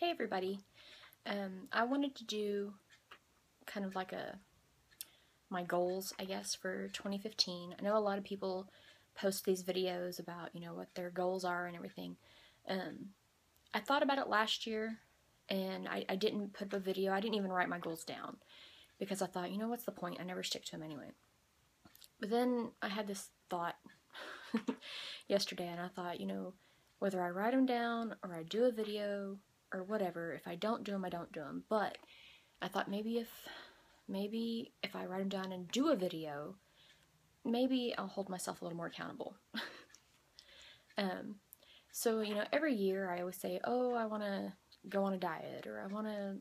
Hey everybody, I wanted to do kind of like my goals, I guess, for 2015. I know a lot of people post these videos about, what their goals are and everything. I thought about it last year, and I didn't put up a video. I didn't even write my goals down, because I thought, what's the point? I never stick to them anyway. But then I had this thought yesterday, and I thought, whether I write them down or I do a video or whatever, if I don't do them, I don't do them. But I thought maybe if I write them down and do a video, maybe I'll hold myself a little more accountable. So, every year I always say, oh, I want to go on a diet, or I want to,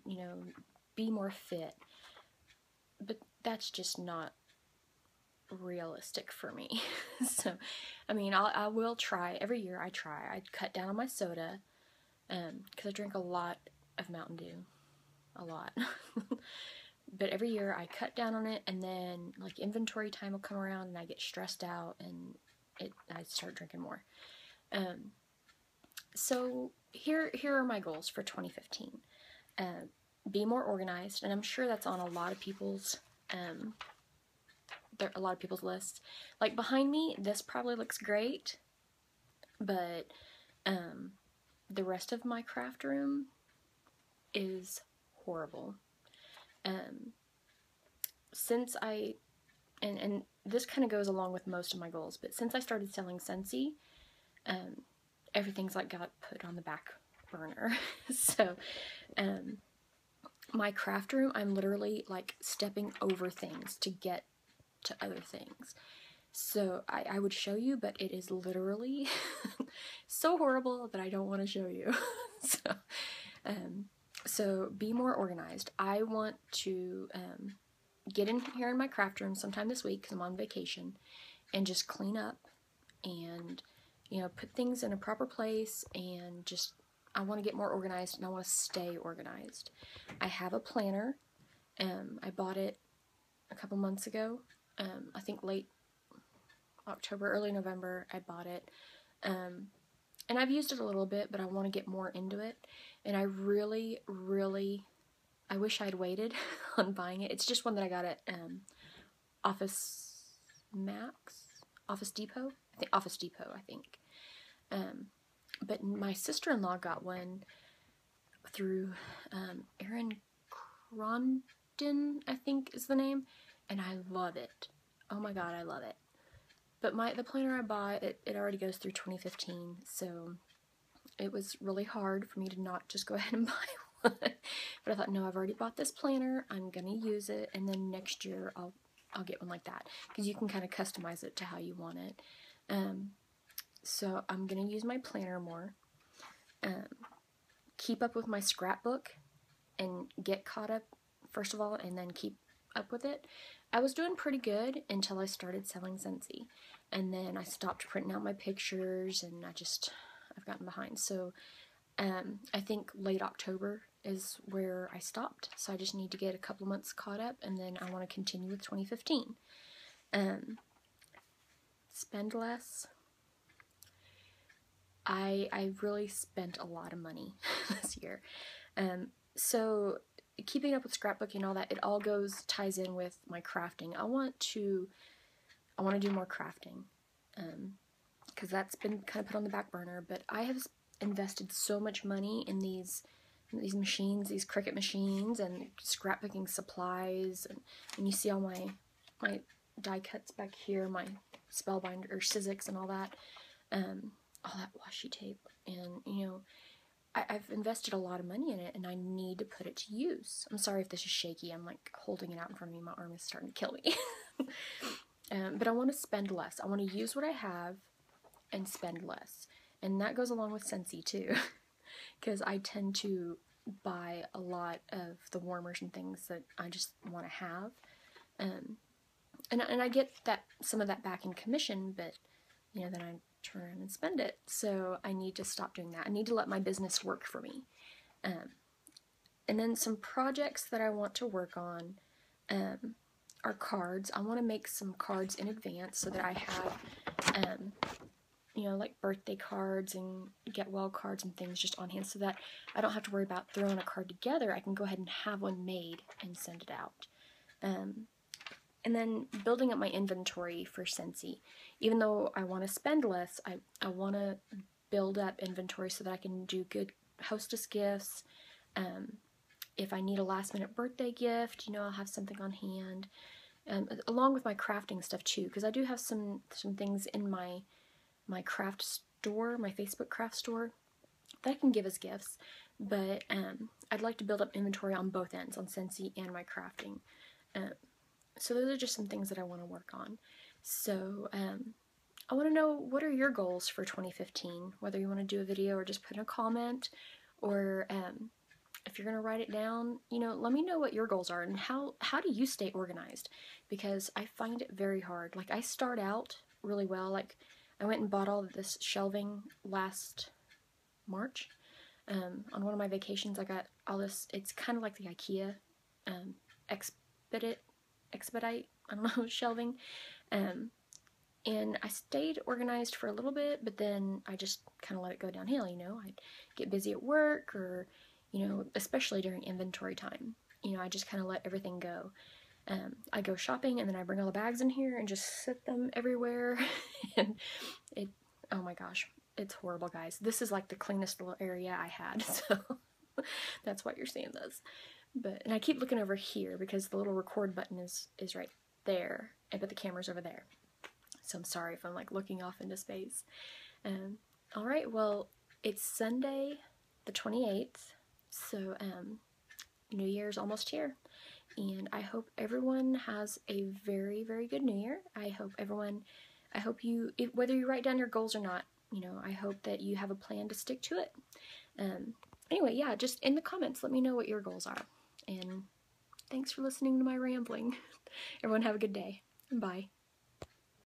be more fit. But that's just not realistic for me. So, I will try. Every year I try. I cut down on my soda, because I drink a lot of Mountain Dew. A lot. But every year I cut down on it, and then like inventory time will come around and I get stressed out and I start drinking more. So here are my goals for 2015. Be more organized, and I'm sure that's on a lot of people's lists. Like behind me, this probably looks great, but the rest of my craft room is horrible. Since and this kind of goes along with most of my goals, but since I started selling Scentsy, everything's like got put on the back burner. So, my craft room, I'm literally like stepping over things to get to other things. So I would show you, but it is literally so horrible that I don't want to show you. So be more organized. I want to get in here in my craft room sometime this week, because I'm on vacation, and just clean up and, put things in a proper place, and just, I want to get more organized, and I want to stay organized. I have a planner. I bought it a couple months ago. I think late October, early November, I bought it. And I've used it a little bit, but I want to get more into it. And I really, I wish I'd waited on buying it. It's just one that I got at Office Depot, I think. But my sister-in-law got one through Erin Crondon, I think is the name, and I love it. Oh my god, I love it. But the planner I bought, it already goes through 2015, so it was really hard for me to not just go ahead and buy one. But I thought, no, I've already bought this planner, I'm gonna use it, and then next year I'll get one like that, because you can kind of customize it to how you want it. So I'm gonna use my planner more, keep up with my scrapbook, and get caught up first of all, and then keep up with it. I was doing pretty good until I started selling Scentsy, and then I stopped printing out my pictures, and I've gotten behind. So I think late October is where I stopped, so I just need to get a couple months caught up, and then I want to continue with 2015. Spend less. I really spent a lot of money this year. So keeping up with scrapbooking and all that, it all ties in with my crafting. I want to do more crafting, because that's been kind of put on the back burner, but I have invested so much money in these machines, these Cricut machines, and scrapbooking supplies, and you see all my die cuts back here, my Spellbinder or Sizzix and all that washi tape, and I've invested a lot of money in it, and I need to put it to use. I'm sorry if this is shaky. I'm like holding it out in front of me. My arm is starting to kill me. But I want to spend less. I want to use what I have and spend less. And that goes along with Scentsy too, because I tend to buy a lot of the warmers and things that I just want to have. And I get some of that back in commission, but then I turn around and spend it. So I need to stop doing that. I need to let my business work for me. And then some projects that I want to work on are cards. I want to make some cards in advance so that I have you know, like birthday cards and get well cards and things just on hand so that I don't have to worry about throwing a card together. I can go ahead and have one made and send it out. And then building up my inventory for Scentsy. Even though I want to spend less, I want to build up inventory so that I can do good hostess gifts. If I need a last minute birthday gift, you know, I'll have something on hand. Along with my crafting stuff too, because I do have some things in my craft store, my Facebook craft store, that I can give as gifts. But I'd like to build up inventory on both ends, on Scentsy and my crafting. So those are just some things that I want to work on. So I want to know, what are your goals for 2015? Whether you want to do a video or just put in a comment, or if you're going to write it down, you know, let me know what your goals are and how do you stay organized? Because I find it very hard. Like, I start out really well. Like, I went and bought all of this shelving last March. On one of my vacations, I got all this. It's kind of like the IKEA expedite, I don't know, shelving. And I stayed organized for a little bit, but then I just kind of let it go downhill, you know. I'd get busy at work, or, you know, especially during inventory time. You know, I just kind of let everything go. I go shopping, and then I bring all the bags in here and just set them everywhere. And oh my gosh, it's horrible, guys. This is like the cleanest little area I had, so that's why you're seeing this. And I keep looking over here because the little record button is right there, but the camera's over there. So I'm sorry if I'm like looking off into space. Alright, well, it's Sunday the 28th, so New Year's almost here. And I hope everyone has a very, very good New Year. I hope you, whether you write down your goals or not, you know, I hope that you have a plan to stick to it. Anyway, yeah, just in the comments, let me know what your goals are. And thanks for listening to my rambling. Everyone have a good day. Bye.